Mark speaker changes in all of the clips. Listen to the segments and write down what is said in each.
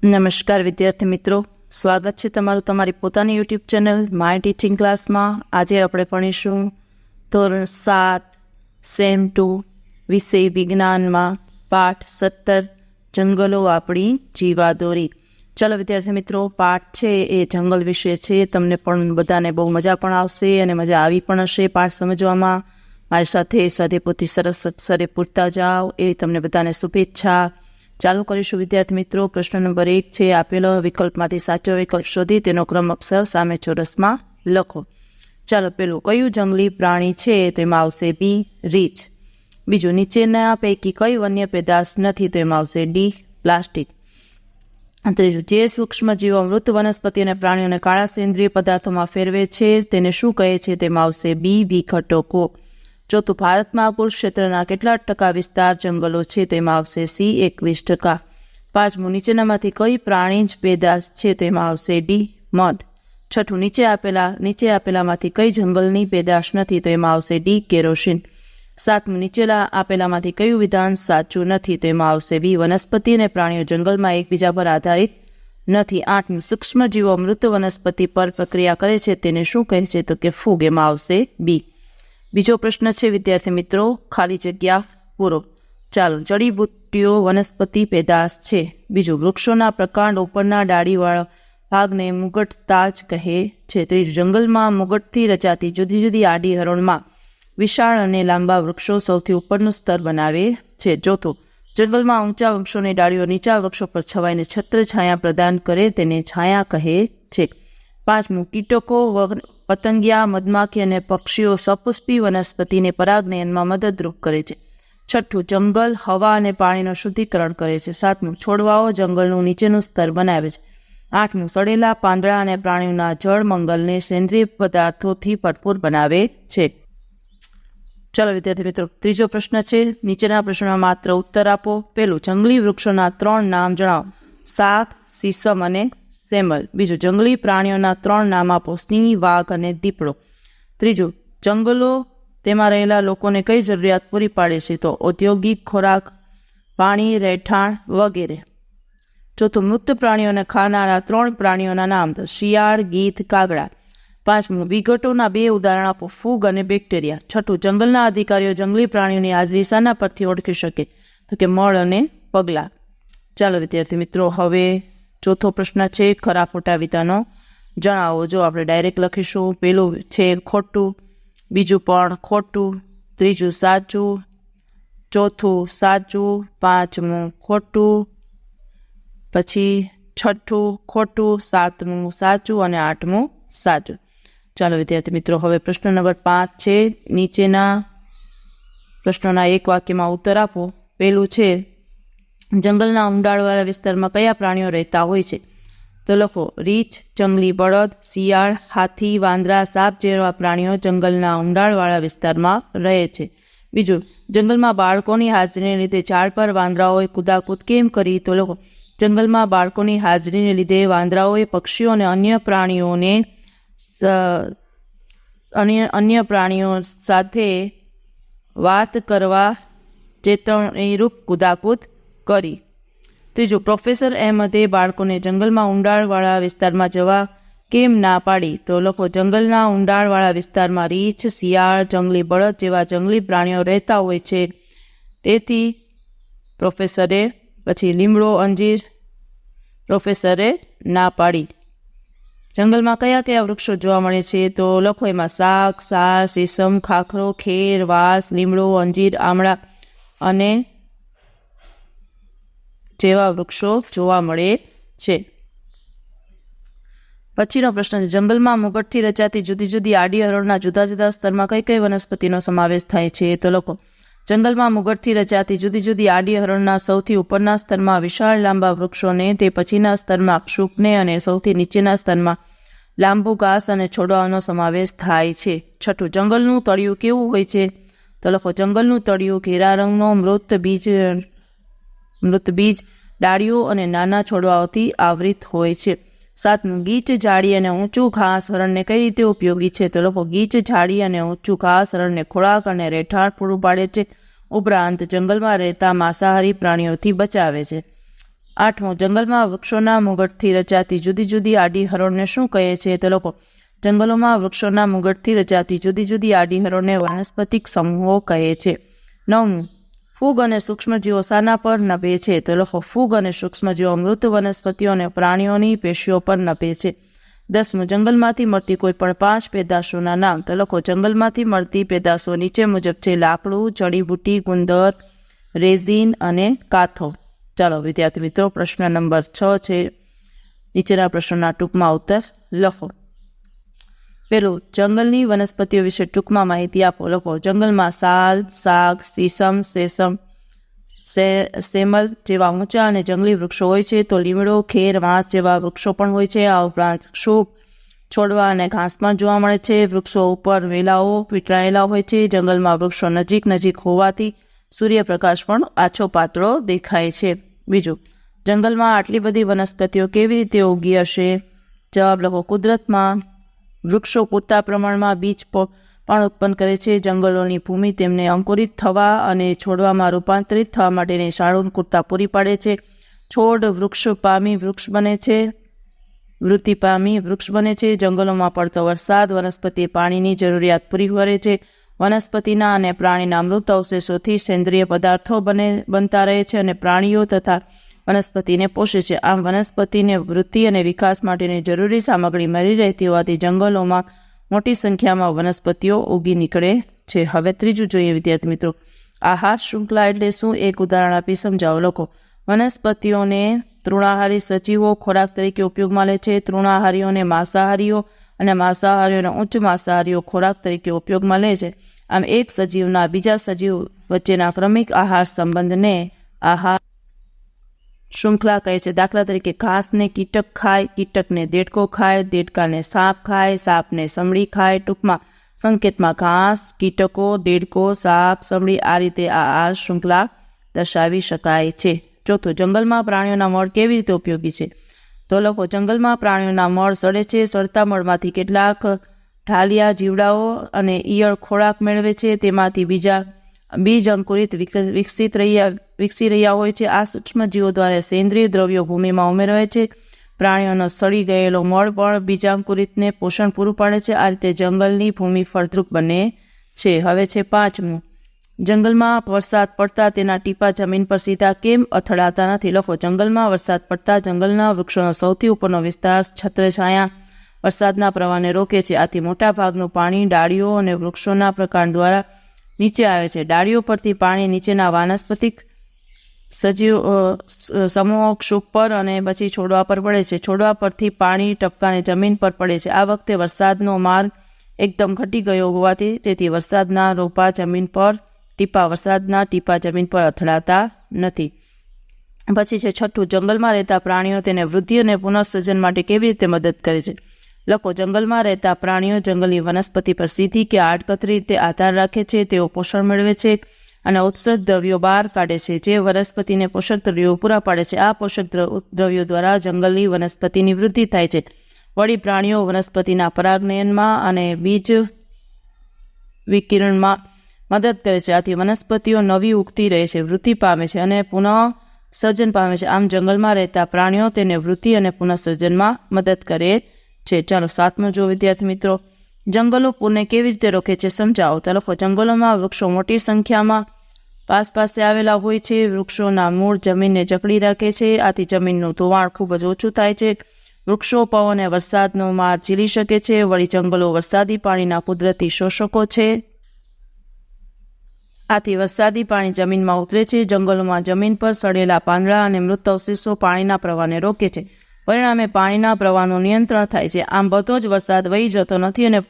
Speaker 1: નમસ્કાર વિદ્યાર્થી મિત્રો, સ્વાગત છે તમારું તમારી પોતાની યુટ્યુબ ચેનલ માય ટીચિંગ ક્લાસમાં। આજે આપણે ભણીશું ધોરણ 7 સેમ 2 વિષય વિજ્ઞાનમાં પાઠ 17 જંગલો આપણી જીવાદોરી। ચાલો વિદ્યાર્થી મિત્રો, પાઠ છે એ જંગલ વિશે છે। તમને પણ બધાને બહુ મજા પણ આવશે અને મજા આવી પણ હશે પાઠ સમજવામાં। મારી સાથે સ્વાધ્યાયપોથી સરસ અક્ષરે પૂરતા જાઓ એવી તમને બધાને શુભેચ્છા। ચાલુ કરીશું વિદ્યાર્થી મિત્રો। પ્રશ્ન નંબર 1 છે, આપેલો વિકલ્પમાંથી સાચો વિકલ્પ શોધી તેનો ક્રમ અક્ષર સામે ચોરસમાં લખો। ચાલો, પેલું કયું જંગલી પ્રાણી છે? તેમાં આવશે બી રીંછ। બીજું, નીચેના પૈકી કઈ વન્ય પેદાશ નથી? તો એમાં આવશે ડી પ્લાસ્ટિક। ત્રીજું, જે સૂક્ષ્મજીવો મૃત વનસ્પતિ અને પ્રાણીઓને કાળા સેન્દ્રિય પદાર્થોમાં ફેરવે છે તેને શું કહે છે? તેમાં આવશે બી વિઘટકો। ચોથું, ભારતમાં કુલ ક્ષેત્રના કેટલા ટકા વિસ્તાર જંગલો છે? તેમાં આવશે સી 21%। પાંચમું, નીચેનામાંથી કઈ પ્રાણી જ પેદાશ છે? તેમાં આવશે ડી મધ। છઠ્ઠું, નીચે આપેલામાંથી કઈ જંગલની પેદાશ નથી? તો એમાં આવશે ડી કેરોસીન। સાતમું, નીચેલા આપેલામાંથી કયું વિધાન સાચું નથી? તો એમાં આવશે બી વનસ્પતિ અને પ્રાણીઓ જંગલમાં એકબીજા પર આધારિત નથી। આઠમું, સૂક્ષ્મજીવો મૃત વનસ્પતિ પર પ્રક્રિયા કરે છે તેને શું કહે છે? તો કે ફૂગ। એમાં આવશે બી। બીજો પ્રશ્ન છે વિદ્યાર્થી મિત્રો, ખાલી જગ્યા પૂરો। ચાલો, જડીબુટ્ટીઓ વનસ્પતિ પેદાશ છે। બીજું, વૃક્ષોના પ્રકાંડ ઉપરના ડાળીવાળા ભાગને મુગટ તાજ કહે છે। ત્રીજું, જંગલમાં મુગટથી રચાતી જુદી જુદી આડી હરોળમાં વિશાળ અને લાંબા વૃક્ષો સૌથી ઉપરનું સ્તર બનાવે છે। ચોથું, જંગલમાં ઊંચા વૃક્ષોની ડાળીઓ નીચા વૃક્ષો પર છવાઈને છત્ર છાયા પ્રદાન કરે તેને છાયા કહે છે। પાંચમું, કીટકો, પતંગિયા, મધમાખી અને પક્ષીઓ સપુષ્પી વનસ્પતિને પરાગનયનમાં મદદરૂપ કરે છે। છઠ્ઠું, જંગલ હવા અને પાણીનું શુદ્ધિકરણ કરે છે। સાતમું, છોડવાઓ જંગલનું નીચેનું સ્તર બનાવે છે। આઠમું, સડેલા પાંદડા અને પ્રાણીઓના જળ મંગલને સેન્દ્રિય પદાર્થોથી ભરપૂર બનાવે છે। ચાલો વિદ્યાર્થી મિત્રો, ત્રીજો પ્રશ્ન છે, નીચેના પ્રશ્નોના માત્ર ઉત્તર આપો। પેલું, જંગલી વૃક્ષોના 3 નામ જણાવો। સાગ, સીસમ અને સેમલ। બીજું, જંગલી પ્રાણીઓના 3 નામ આપો। સિંહ, વાઘ અને દીપડો। ત્રીજું, જંગલો તેમાં રહેલા લોકોને કઈ જરૂરિયાત પૂરી પાડે છે? તો ઔદ્યોગિક, ખોરાક, પાણી, રહેઠાણ વગેરે। ચોથું, મૃત પ્રાણીઓને ખાનારા 3 પ્રાણીઓના નામ। તો શિયાળ, ગીધ, કાગડા। પાંચમું, વિઘટોના 2 ઉદાહરણ આપો, ફૂગ અને બેક્ટેરિયા। છઠ્ઠું, જંગલના અધિકારીઓ જંગલી પ્રાણીઓની હાજરી શાના પરથી ઓળખી શકે? તો કે મળ અને પગલા। ચાલો વિદ્યાર્થી મિત્રો, હવે ચોથો પ્રશ્ન છે, ખરા ખોટા વિધાનો જણાવો। જો આપણે ડાયરેક્ટ લખીશું, પેલું છે ખોટું, બીજું પણ ખોટું, ત્રીજું સાચું, ચોથું સાચું, પાંચમું ખોટું, પછી છઠ્ઠું ખોટું, સાતમું સાચું અને આઠમું સાચું। ચાલો વિદ્યાર્થી મિત્રો, હવે પ્રશ્ન નંબર 5 છે, નીચેના પ્રશ્નોના એક વાક્યમાં ઉત્તર આપો। પેલું છે, જંગલના ઊંડાણવાળા વિસ્તારમાં કયા પ્રાણીઓ રહેતા હોય છે? તો લખો, રીંછ, જંગલી બળદ, શિયાળ, હાથી, વાંદરા, સાપ જેવા પ્રાણીઓ જંગલના ઊંડાણવાળા વિસ્તારમાં રહે છે। બીજું, જંગલમાં બાળકોની હાજરીને લીધે ઝાડ પર વાંદરાઓએ કૂદાકૂદ કેમ કરી? તો લખો, જંગલમાં બાળકોની હાજરીને લીધે વાંદરાઓએ પક્ષીઓ અને અન્ય પ્રાણીઓ સાથે વાત કરવા ચેતવણીરૂપ કૂદાકૂદ કરી। ત્રીજું, પ્રોફેસર અહેમદે બાળકોને જંગલમાં ઊંડાણવાળા વિસ્તારમાં જવા કેમ ના પાડી? તો લખો, જંગલના ઊંડાણવાળા વિસ્તારમાં રીંછ, શિયાળ, જંગલી બળદ જેવા જંગલી પ્રાણીઓ રહેતા હોય છે, તેથી પ્રોફેસરે, પછી લીમડો, અંજીર, પ્રોફેસરે ના પાડી। જંગલમાં કયા કયા વૃક્ષો જોવા મળે છે? તો લખો, એમાં સાગ, સાર, સીસમ, ખાખરો, ખેર, વાંસ, લીમડો, અંજીર, આમળા અને જેવા વૃક્ષો જોવા મળે છે। પછીનો પ્રશ્ન છે, જંગલમાં મુગટથી રચાતી જુદી જુદી આડી હરોળના જુદા જુદા સ્તરમાં કઈ કઈ વનસ્પતિનો સમાવેશ થાય છે? તો લખો, જંગલમાં મુગટથી રચાતી જુદી જુદી આડી હરોળના સૌથી ઉપરના સ્તરમાં વિશાળ લાંબા વૃક્ષોને, તે પછીના સ્તરમાં ક્ષુપને અને સૌથી નીચેના સ્તરમાં લાંબુ ઘાસ અને છોડવાઓનો સમાવેશ થાય છે। છઠ્ઠું, જંગલનું તળિયું કેવું હોય છે? તો લખો, જંગલનું તળિયું ઘેરા રંગનો મૃત બીજ, ડાળીઓ અને નાના છોડવાઓથી આવૃત હોય છે। સાતમું, ગીચ, ઝાડી અને ઊંચું ઘાસ હરણને કઈ રીતે ઉપયોગી છે? તો લખો, ગીચ, ઝાડી અને ઊંચું ઘાસ હરણને ખોરાક અને રહેઠાણ પૂરું પાડે છે, ઉપરાંત જંગલમાં રહેતા માંસાહારી પ્રાણીઓથી બચાવે છે। 8મું, જંગલમાં વૃક્ષોના મુગટથી રચાતી જુદી જુદી આડી હરોળને શું કહે છે? તો લોકો જંગલોમાં વૃક્ષોના મુગટથી રચાતી જુદી જુદી આડી હરોળને વાનસ્પતિક સમૂહો કહે છે. 9મું, ફૂગ અને સૂક્ષ્મજીવો શાના પર નભે છે? તો લોકો ફૂગ અને સૂક્ષ્મજીવો મૃત વનસ્પતિઓ અને પ્રાણીઓની પેશીઓ પર નભે છે. 10મું, જંગલમાંથી મળતી કોઈ પણ 5 પેદાશોના નામ. તો લોકો જંગલમાંથી મળતી પેદાશો નીચે મુજબ છે: લાકડું, જડીબુટ્ટી, ગુંદર, રેઝિન અને કાથો. ચાલો વિદ્યાર્થી મિત્રો, પ્રશ્ન નંબર 6 છે. નીચેના પ્રશ્નોના ટૂંકમાં ઉત્તર લખો. પેલું, જંગલની વનસ્પતિઓ વિશે ટૂંકમાં માહિતી આપો. લખો. જંગલમાં સાલ, સાગ, સીસમ, સેસમ, સેમલ જેવા ઊંચા અને જંગલી વૃક્ષો હોય છે. તો લીમડો, ખેર, વાંસ જેવા વૃક્ષો પણ હોય છે. આ ઉપરાંત ક્ષુપ, છોડવા અને ઘાસ પણ જોવા મળે છે. વૃક્ષો ઉપર વેલાઓ વીંટળાયેલા હોય છે. જંગલમાં વૃક્ષો નજીક હોવાથી સૂર્યપ્રકાશ પણ આછો પાતળો દેખાય છે. બીજું, જંગલમાં આટલી બધી વનસ્પતિઓ કેવી રીતે ઉગી હશે? જવાબ લખો. કુદરતમાં વૃક્ષો પૂરતા પ્રમાણમાં બીજ પણ ઉત્પન્ન કરે છે. જંગલોની ભૂમિ તેમને અંકુરિત થવા અને છોડવામાં રૂપાંતરિત થવા માટેની સાનુકૂળતા પૂરી પાડે છે. છોડ વૃક્ષ પામી વૃક્ષ બને છે, વૃત્તિ પામી વૃક્ષ બને છે. જંગલોમાં પડતો વરસાદ વનસ્પતિ પાણીની જરૂરિયાત પૂરી કરે છે. વનસ્પતિના અને પ્રાણીના મૃત અવશેષોથી સેન્દ્રિય પદાર્થો બનતા રહે છે અને પ્રાણીઓ તથા વનસ્પતિને પોષે છે. આમ વનસ્પતિને વૃદ્ધિ અને વિકાસ માટેની જરૂરી સામગ્રી મળી રહેતી હોવાથી જંગલોમાં મોટી સંખ્યામાં વનસ્પતિઓ ઉગી નીકળે છે. હવે ત્રીજું જોઈએ વિદ્યાર્થી મિત્રો. આહાર શૃંખલા એટલે શું? એક ઉદાહરણ આપી સમજાવો. લોકો વનસ્પતિઓને તૃણાહારી સજીવો ખોરાક તરીકે ઉપયોગમાં લે છે. તૃણાહારીઓને માંસાહારીઓ અને માંસાહારીઓને ઉચ્ચ માંસાહારીઓ ખોરાક તરીકે ઉપયોગમાં લે છે. આમ એક સજીવના બીજા સજીવ વચ્ચેના ક્રમિક આહાર સંબંધને આહાર શૃંખલા કહે છે. દાખલા તરીકે ઘાસને કીટક ખાય, કીટકને દેડકો ખાય, દેડકાને સાપ ખાય, સાપને સમડી ખાય. ટૂંકમાં સંકેતમાં ઘાસ, કીટકો, દેડકો, સાપ, સમડી આ રીતે આ આહાર શૃંખલા દર્શાવી શકાય છે. ચોથું, જંગલમાં પ્રાણીઓના મળ કેવી રીતે ઉપયોગી છે? તો લોકો જંગલમાં પ્રાણીઓના મળ સડે છે. સડતા મળમાંથી કેટલાક ઢાલિયા જીવડાઓ અને ઈયળ ખોરાક મેળવે છે. તેમાંથી બીજ અંકુરિત વિકસી રહ્યા હોય છે. આ સૂક્ષ્મજીવો દ્વારા સેન્દ્રિય દ્રવ્યો ભૂમિમાં ઉમેરાય છે. પ્રાણીઓનો સડી ગયેલો મળ પણ બીજાંકુરિતને પોષણ પૂરું પાડે છે. આ રીતે જંગલની ભૂમિ ફળદ્રુપ બને છે. હવે છે 5મું, જંગલમાં વરસાદ પડતા તેના ટીપા જમીન પર સીધા કેમ અથડાતા નથી? લખો. જંગલમાં વરસાદ પડતા જંગલના વૃક્ષોનો સૌથી ઉપરનો વિસ્તાર છત્રછાયા વરસાદના પ્રવાહને રોકે છે. આથી મોટા ભાગનું પાણી ડાળીઓ અને વૃક્ષોના પ્રકાર દ્વારા નીચે આવે છે. ડાળીઓ પરથી પાણી નીચેના વાનસ્પતિક સજીવ સમૂહો ક્ષુપ પર અને પછી છોડવા પર પડે છે. છોડવા પરથી પાણી ટપકાને જમીન પર પડે છે. આ વખતે વરસાદનો માર્ગ એકદમ ઘટી ગયો હોવાથી તેથી વરસાદના ટીપા જમીન પર અથડાતા નથી. પછી છે 6, જંગલમાં રહેતા પ્રાણીઓ તેને વૃદ્ધિ અને પુનઃસર્જન માટે કેવી રીતે મદદ કરે છે? લખો. જંગલમાં રહેતા પ્રાણીઓ જંગલની વનસ્પતિ પર સીધી કે આડકતરી રીતે આધાર રાખે છે. તેઓ પોષણ મેળવે છે અને ઔષધ દ્રવ્યો બહાર કાઢે છે જે વનસ્પતિને પોષક દ્રવ્યો પૂરા પાડે છે. આ પોષક દ્રવ્યો દ્વારા જંગલની વનસ્પતિની વૃદ્ધિ થાય છે. વળી પ્રાણીઓ વનસ્પતિના પરાગનયનમાં અને બીજ વિકિરણમાં મદદ કરે છે. આથી વનસ્પતિઓ નવી ઉગતી રહે છે, વૃદ્ધિ પામે છે અને પુનઃસર્જન પામે છે. આમ જંગલમાં રહેતા પ્રાણીઓ તેને વૃદ્ધિ અને પુનઃસર્જનમાં મદદ કરે છે. ચાલો 7મું જો વિદ્યાર્થી મિત્રો. જંગલો પૂરને કેવી રીતે રોકે છે સમજાવો. તો લખો. જંગલોમાં વૃક્ષો મોટી સંખ્યામાં પાસે આવેલા હોય છે. વૃક્ષોના મૂળ જમીનને જકડી રાખે છે. આથી જમીનનું ધોવાણ ખૂબ જ ઓછું થાય છે. વૃક્ષો પવન અને વરસાદનો માર ઝીલી શકે છે. વળી જંગલો વરસાદી પાણીના કુદરતી શોષકો છે. આથી વરસાદી પાણી જમીનમાં ઉતરે છે. જંગલોમાં જમીન પર સડેલા પાંદડા અને મૃત અવશેષો પાણીના પ્રવાહને રોકે છે. પરિણામે પાણીના પ્રવાહનું નિયંત્રણ થાય છે. આમ બધો જ વરસાદ વહી જતો નથી અને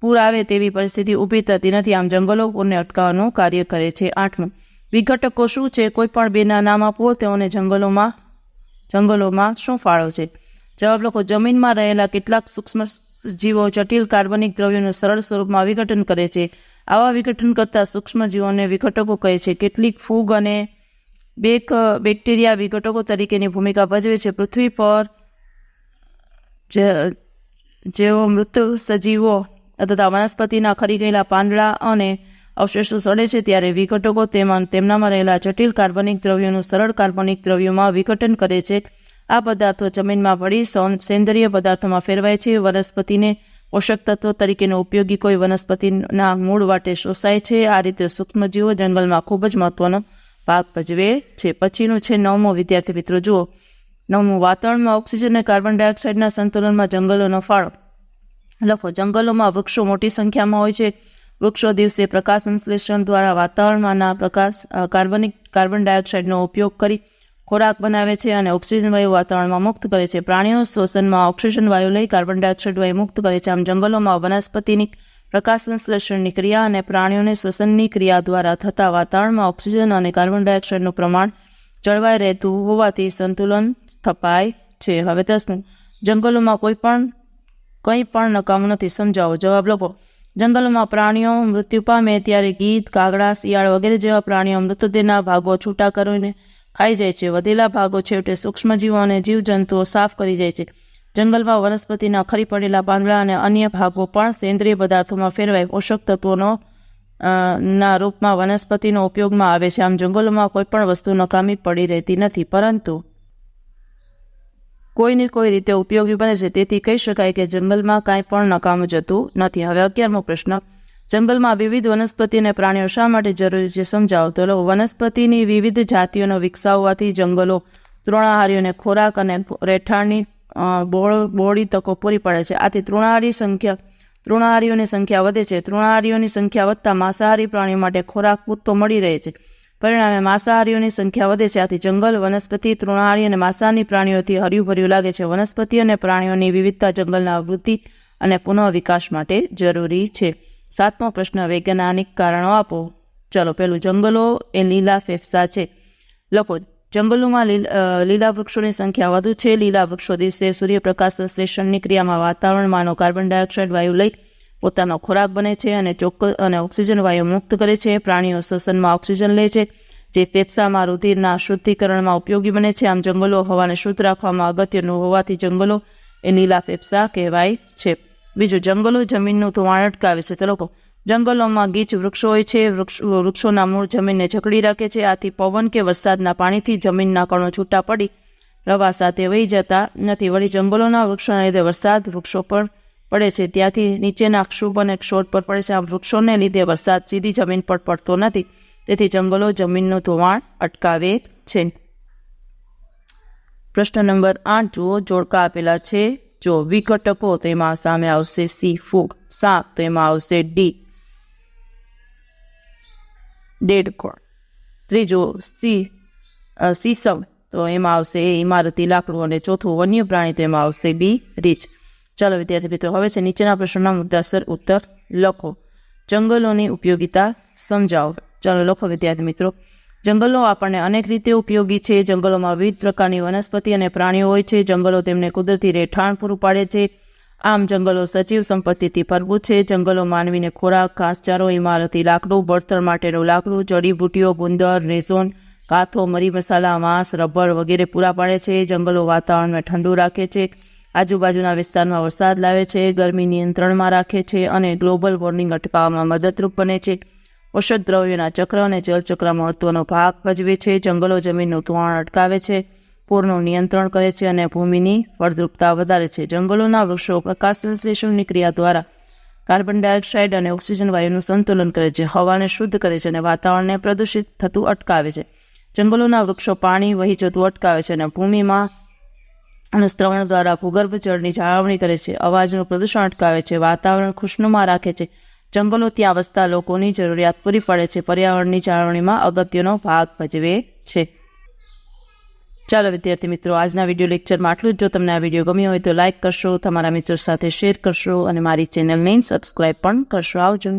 Speaker 1: પૂર આવે તેવી પરિસ્થિતિ ઊભી થતી નથી. આમ જંગલો પૂરને અટકાવવાનું કાર્ય કરે છે. 8મું, વિઘટકો શું છે? કોઈ પણ બેના નામ આપો. તેઓને જંગલોમાં શું ફાળો છે? જવાબ લખો. જમીનમાં રહેલા કેટલાક સૂક્ષ્મ જીવો જટિલ કાર્બનિક દ્રવ્યોનું સરળ સ્વરૂપમાં વિઘટન કરે છે. આવા વિઘટન કરતા સૂક્ષ્મ જીવોને વિઘટકો કહે છે. કેટલીક ફૂગ અને બેક્ટેરિયા વિઘટકો તરીકેની ભૂમિકા ભજવે છે. પૃથ્વી પર જેઓ મૃત સજીવો તથા વનસ્પતિના ખરી ગયેલા પાંદડા અને અવશેષો સડે છે ત્યારે વિઘટકો તેમનામાં રહેલા જટિલ કાર્બનિક દ્રવ્યોનું સરળ કાર્બનિક દ્રવ્યોમાં વિઘટન કરે છે. આ પદાર્થો જમીનમાં ભળી સેન્દ્રિય પદાર્થોમાં ફેરવાય છે. વનસ્પતિને પોષક તત્વો તરીકેનો ઉપયોગી કોઈ વનસ્પતિના મૂળ વાટે શોષાય છે. આ રીતે સૂક્ષ્મજીવો જંગલમાં ખૂબ જ મહત્વનો ભાગ ભજવે છે. પછીનું છે 9મો. વિદ્યાર્થી મિત્રો જુઓ 9મું, વાતાવરણમાં ઓક્સિજન અને કાર્બન ડાયોક્સાઇડના સંતુલનમાં જંગલોનો ફાળો લખો. જંગલોમાં વૃક્ષો મોટી સંખ્યામાં હોય છે. વૃક્ષો દિવસે પ્રકાશ સંશ્લેષણ દ્વારા વાતાવરણમાંના કાર્બન ડાયોક્સાઇડનો ઉપયોગ કરી ખોરાક બનાવે છે અને ઓક્સિજન વાયુ વાતાવરણમાં મુક્ત કરે છે. પ્રાણીઓ શ્વસનમાં ઓક્સિજન વાયુ લઈ કાર્બન ડાયોક્સાઇડ વાયુ મુક્ત કરે છે. આમ જંગલોમાં વનસ્પતિની પ્રકાશ સંશ્લેષણની ક્રિયા અને પ્રાણીઓને શ્વસનની ક્રિયા દ્વારા થતા વાતાવરણમાં ઓક્સિજન અને કાર્બન ડાયોક્સાઇડનું પ્રમાણ જળવાઈ રહેતું હોવાથી સંતુલન સ્થપાય છે. હવે 10મું, જંગલોમાં કંઈ પણ નકામું નથી. સમજાવો. જવાબ લખો. જંગલોમાં પ્રાણીઓ મૃત્યુ પામે ત્યારે ગીધ, કાગડા, શિયાળ વગેરે જેવા પ્રાણીઓ મૃતદેહના ભાગો છૂટા કરીને ખાઈ જાય છે. વધેલા ભાગો છેવટે સૂક્ષ્મજીવો અને જીવજંતુઓ સાફ કરી જાય છે. જંગલમાં વનસ્પતિના ખરી પડેલા પાંદડા અને અન્ય ભાગો પણ સેન્દ્રિય પદાર્થોમાં ફેરવાય પોષક તત્વોનો ના રૂપમાં વનસ્પતિનો ઉપયોગમાં આવે છે. આમ જંગલોમાં કોઈ પણ વસ્તુ નકામી પડી રહેતી નથી, પરંતુ કોઈને કોઈ રીતે ઉપયોગી બને છે. તેથી કહી શકાય કે જંગલમાં કાંઈ પણ નકામું જતું નથી. હવે 11મો પ્રશ્ન, જંગલમાં વિવિધ વનસ્પતિ અને પ્રાણીઓ શા માટે જરૂરી છે? સમજાવો. તો વનસ્પતિની વિવિધ જાતિઓનો વિકસાવવાથી જંગલો તૃણાહારીઓને ખોરાક અને રહેઠાણની બહોળી તકો પૂરી પડે છે. આથી તૃણાહારીઓની સંખ્યા વધે છે. તૃણાહારીઓની સંખ્યા વધતા માંસાહારી પ્રાણીઓ માટે ખોરાક પૂરતો મળી રહે છે. પરિણામે માંસાહારીઓની સંખ્યા વધે છે. આથી જંગલ વનસ્પતિ, તૃણાહારી અને માંસાહારી પ્રાણીઓથી હર્યું ભર્યું લાગે છે. વનસ્પતિ અને પ્રાણીઓની વિવિધતા જંગલના વૃદ્ધિ અને પુનઃ વિકાસ માટે જરૂરી છે. 7મો પ્રશ્ન, વૈજ્ઞાનિક કારણો આપો. ચલો, પહેલું, જંગલો એ લીલા ફેફસા છે. લખો. જંગલોમાં લીલા વૃક્ષોની સંખ્યા વધુ છે. લીલા વૃક્ષો દિવસે સૂર્યપ્રકાશ સંશ્લેષણની ક્રિયામાં વાતાવરણમાંનો કાર્બન ડાયોક્સાઇડ વાયુ લઈ પોતાનો ખોરાક બને છે અને ઓક્સિજન વાયુ મુક્ત કરે છે. પ્રાણીઓ શ્વસનમાં ઓક્સિજન લે છે, જે ફેફસામાં રુધિરના શુદ્ધિકરણમાં ઉપયોગી બને છે. આમ જંગલો હવાને શુદ્ધ રાખવામાં અગત્યનું હોવાથી જંગલો એ લીલા ફેફસા કહેવાય છે. બીજું, જંગલો જમીનનું ધોવાણ અટકાવે છે. તો લોકો, જંગલોમાં ગીચ વૃક્ષો હોય છે. વૃક્ષોના મૂળ જમીનને જકડી રાખે છે. આથી પવન કે વરસાદના પાણીથી જમીનના કણો છૂટા પડી પ્રવાહ સાથે વહી જતા નથી. વળી જંગલોના વૃક્ષોના લીધે વરસાદ વૃક્ષો પર પડે છે, ત્યાંથી નીચેના ક્ષુભ અને ક્ષોભ પર પડે છે. આમ વૃક્ષોને લીધે વરસાદ સીધી જમીન પર પડતો નથી. તેથી જંગલો જમીનનું ધોવાણ અટકાવે છે. પ્રશ્ન નંબર 8 જુઓ. જોડકા આપેલા છે. જો વિઘટકો, તો એમાં સામે આવશે સી, ફૂગ. સાપ, તો એમાં આવશે ડી, દેડકોણ. ત્રીજું સીસમ, તો એમાં આવશે એ, ઇમારતી લાકડું. અને ચોથું વન્ય પ્રાણી, તો એમાં આવશે બી, રીંછ. ચાલો વિદ્યાર્થી મિત્રો, હવે છે નીચેના પ્રશ્નોના મુદ્દાસર ઉત્તર લખો. જંગલોની ઉપયોગિતા સમજાવો. ચાલો લખો વિદ્યાર્થી મિત્રો. જંગલો આપણને અનેક રીતે ઉપયોગી છે. જંગલોમાં વિવિધ પ્રકારની વનસ્પતિ અને પ્રાણીઓ હોય છે. જંગલો તેમને કુદરતી રહેઠાણ પૂરું પાડે છે. આમ જંગલો સજીવ સંપત્તિથી ભરપૂર છે. જંગલો માનવીને ખોરાક, ઘાસચારો, ઇમારતી લાકડું, બળતણ માટેનું લાકડું, જડીબુટીઓ, ગુંદર, રેઝોન, કાથો, મરી મસાલા, માંસ, રબર વગેરે પૂરા પાડે છે. જંગલો વાતાવરણને ઠંડુ રાખે છે, આજુબાજુના વિસ્તારમાં વરસાદ લાવે છે, ગરમી નિયંત્રણમાં રાખે છે અને ગ્લોબલ વોર્મિંગ અટકાવવામાં મદદરૂપ બને છે. પોષક દ્રવ્યોના ચક્ર અને જલચક્ર મહત્વનો ભાગ ભજવે છે. જંગલો જમીનનું ધોવાણ અટકાવે છે, પૂરનું નિયંત્રણ કરે છે અને ભૂમિની ફળદ્રુપતા વધારે છે. જંગલોના વૃક્ષો પ્રકાશ સંશ્લેષણની ક્રિયા દ્વારા કાર્બન ડાયોક્સાઇડ અને ઓક્સિજન વાયુનું સંતુલન કરે છે, હવાને શુદ્ધ કરે છે અને વાતાવરણને પ્રદૂષિત થતું અટકાવે છે. જંગલોના વૃક્ષો પાણી વહી જતું અટકાવે છે અને ભૂમિમાં અનુસ્રવણ દ્વારા ભૂગર્ભ જળની જાળવણી કરે છે, અવાજનું પ્રદૂષણ અટકાવે છે, વાતાવરણ ખુશનુમા રાખે છે. જંગલો ત્યાં વસતા લોકોની જરૂરિયાત પૂરી પાડે છે, પર્યાવરણની જાળવણીમાં અગત્યનો ભાગ ભજવે છે. ચાલો વિદ્યાર્થી મિત્રો, આજના વિડીયો લેક્ચરમાં આટલું જ. જો તમને આ વિડીયો ગમ્યો હોય તો લાઇક કરશો, તમારા મિત્રો સાથે શેર કરશો અને મારી ચેનલને સબસ્ક્રાઈબ પણ કરશો. આવજો.